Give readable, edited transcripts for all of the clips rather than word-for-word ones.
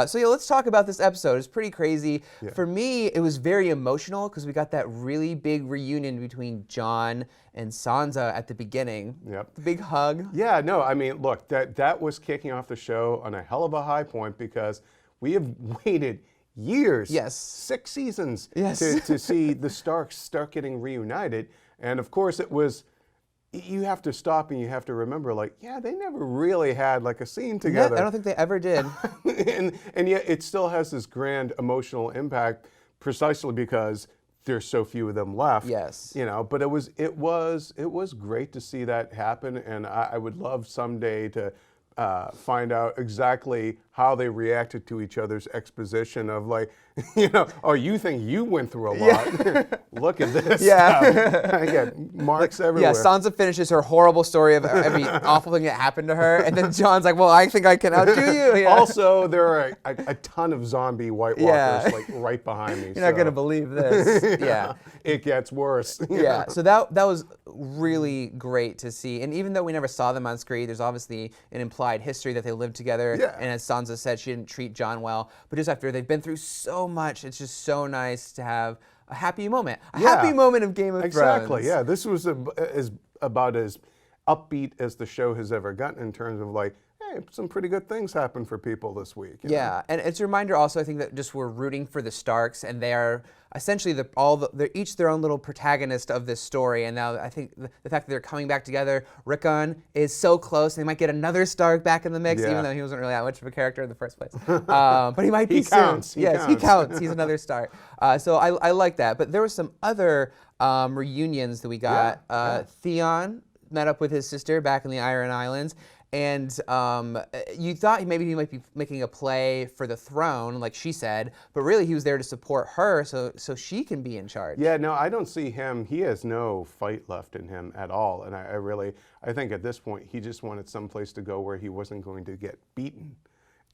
So yeah, let's talk about this episode. It's pretty crazy. Yeah. For me, it was very emotional because we got that really big reunion between Jon and Sansa at the beginning. Yep. The big hug. Yeah, no, I mean, look, that was kicking off the show on a hell of a high point because we have waited years, Yes. 6 seasons, Yes. to see the Starks start getting reunited. And of course, it was, you have to stop and you have to remember, like, yeah, they never really had like a scene together. I don't think they ever did. and yet it still has this grand emotional impact precisely because there's so few of them left. Yes. You know, but it was great to see that happen, and I would love someday to find out exactly how they reacted to each other's exposition of, like, you know, oh, you think you went through a lot. Look at this. Yeah. I get marks everywhere. Yeah, Sansa finishes her horrible story of every awful thing that happened to her, and then Jon's like, well, I think I can outdo you. Yeah. Also, there are a ton of zombie White Walkers Yeah. like right behind me. You're not going to believe this. Yeah. It gets worse. Yeah, so that was really great to see. And even though we never saw them on screen, there's obviously an implied history that they lived together. Yeah. And as Sansa said, she didn't treat Jon well. But just after they've been through so much, it's just so nice to have a happy moment. A happy moment of Game of Thrones. Exactly, yeah. This was about as upbeat as the show has ever gotten in terms of, like, hey, some pretty good things happened for people this week. you know? Yeah, and it's a reminder also, I think, that just we're rooting for the Starks, and they are essentially they're each their own little protagonist of this story. And now I think the fact that they're coming back together, Rickon is so close. They might get another Stark back in the mix, Yeah. even though he wasn't really that much of a character in the first place. But he might be He counts, soon. he Yes, he counts. counts. He's another Stark. So I like that. But there were some other reunions that we got. Yeah. Theon met up with his sister back in the Iron Islands. And you thought maybe he might be making a play for the throne, like she said, but really he was there to support her so she can be in charge. Yeah, no, I don't see him. He has no fight left in him at all. And I think at this point, he just wanted someplace to go where he wasn't going to get beaten.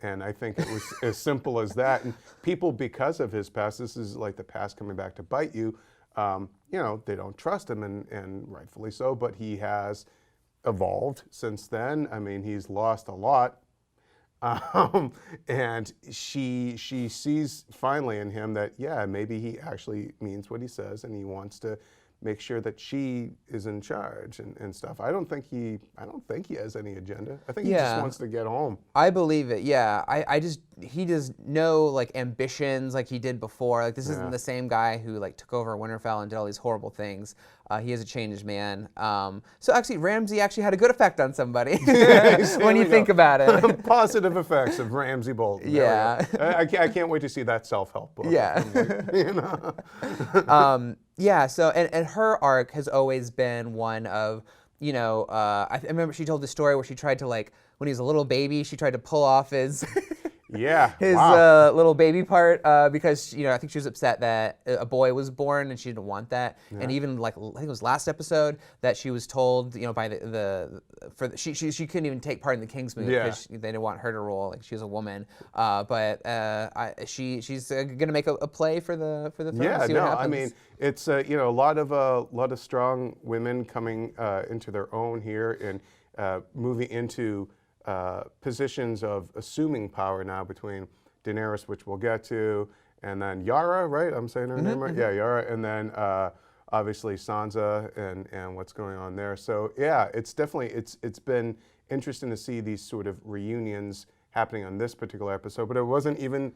And I think it was as simple as that. And people, because of his past, this is like the past coming back to bite you, you know, they don't trust him, and rightfully so, but he has evolved since then. I mean, he's lost a lot. And she sees finally in him that, yeah, maybe he actually means what he says, and he wants to make sure that she is in charge and stuff. I don't think he has any agenda. I think he just wants to get home. I believe it, yeah. He does no like ambitions like he did before. Like this isn't the same guy who like took over Winterfell and did all these horrible things. He is a changed man. So actually, Ramsay actually had a good effect on somebody when you think about it. Positive effects of Ramsay Bolton. There we Yeah. go. I can't wait to see that self-help book. Yeah. You know? Yeah, so, and her arc has always been one of, you know, I remember she told the story where she tried to, like, when he was a little baby, she tried to pull off his Yeah. his wow. little baby part because, you know, I think she was upset that a boy was born and she didn't want that. And even, like, I think it was last episode that she was told, you know, by she couldn't even take part in the Kingsmoot because they didn't want her to rule. Like, she was a woman. But she's going to make a play for the throne. Yeah, see what no, happens. I mean, it's you know, a lot of strong women coming into their own here and moving into positions of assuming power now between Daenerys, which we'll get to, and then Yara, right? I'm saying her name right? Yeah, Yara, and then obviously Sansa and what's going on there. So yeah, it's definitely it's been interesting to see these sort of reunions happening on this particular episode, but it wasn't even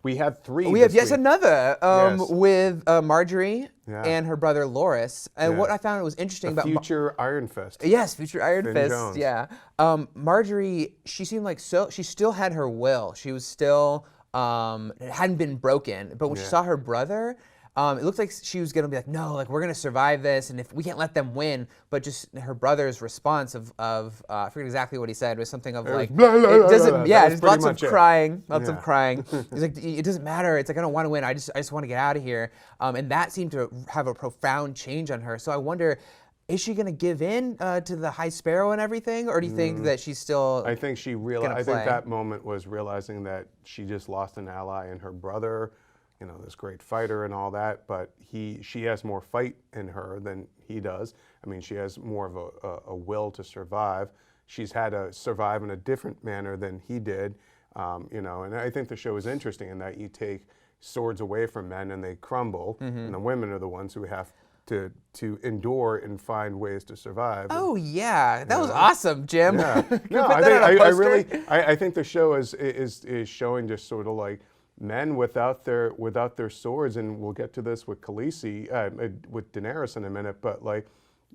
we had three. We have this yes week. another Yes. with Marjorie Yeah. and her brother Loras. And Yeah. what I found was interesting about Future Iron Fist. yes, future Iron Finn Fist. Jones. Yeah, Marjorie. She seemed like she still had her will. She was still it hadn't been broken. But when she saw her brother, it looked like she was gonna be like, no, like we're gonna survive this, and if we can't let them win. But just her brother's response of I forget exactly what he said. It was something of like, blah, blah, it blah, doesn't. blah. Yeah, That was just pretty lots of much it. crying, lots Yeah. of crying. He's like, it doesn't matter. It's like I don't want to win. I just want to get out of here. And that seemed to have a profound change on her. So I wonder. Is she going to give in to the High Sparrow and everything, or do you think that she's still? I think she realized. gonna I think play. that moment was realizing that she just lost an ally in her brother, you know, this great fighter and all that. But she has more fight in her than he does. I mean, she has more of a will to survive. She's had to survive in a different manner than he did. You know, and I think the show is interesting in that you take swords away from men and they crumble, and the women are the ones who have to endure and find ways to survive. Oh yeah, that was awesome, Jim. Yeah. Can you No, put I that think on a I poster? really I think the show is showing just sort of like men without their swords, and we'll get to this with Khaleesi, with Daenerys in a minute, but like,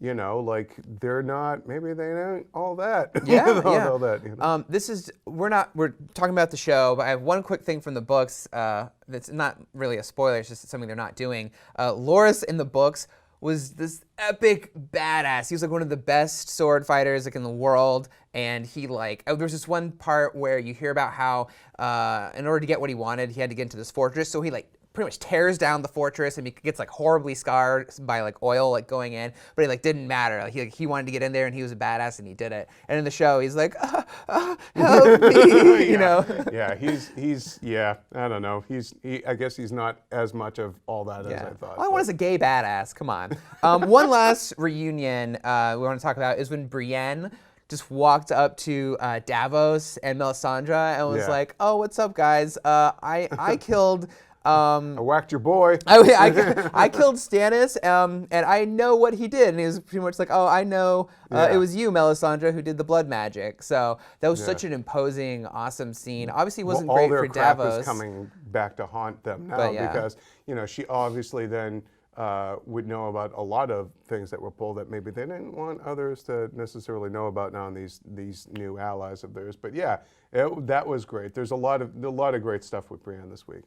you know, like they're not, maybe they ain't all that. Yeah, with all, yeah. all that, you know? We're talking about the show, but I have one quick thing from the books that's not really a spoiler. It's just something they're not doing. Loras in the books was this epic badass. He was like one of the best sword fighters like in the world, and he like there's this one part where you hear about how in order to get what he wanted, he had to get into this fortress. So he like pretty much tears down the fortress and he gets like horribly scarred by like oil like going in, but it like didn't matter. Like he wanted to get in there and he was a badass and he did it. And in the show he's like, help me, you know. Yeah, he's yeah, I don't know. I guess he's not as much of all that as I thought. All I want is a gay badass. Come on. One last reunion we want to talk about is when Brienne just walked up to Davos and Melisandre and was Yeah. like, "Oh, what's up, guys? I killed." I whacked your boy. I killed Stannis, and I know what he did. And he was pretty much like, oh, I know it was you, Melisandre, who did the blood magic. So that was such an imposing, awesome scene. Obviously, it wasn't all great their for crap Davos. is coming back to haunt them now, But, yeah. because you know she obviously then would know about a lot of things that were pulled that maybe they didn't want others to necessarily know about now, and these new allies of theirs. But yeah, that was great. There's a lot of great stuff with Brienne this week.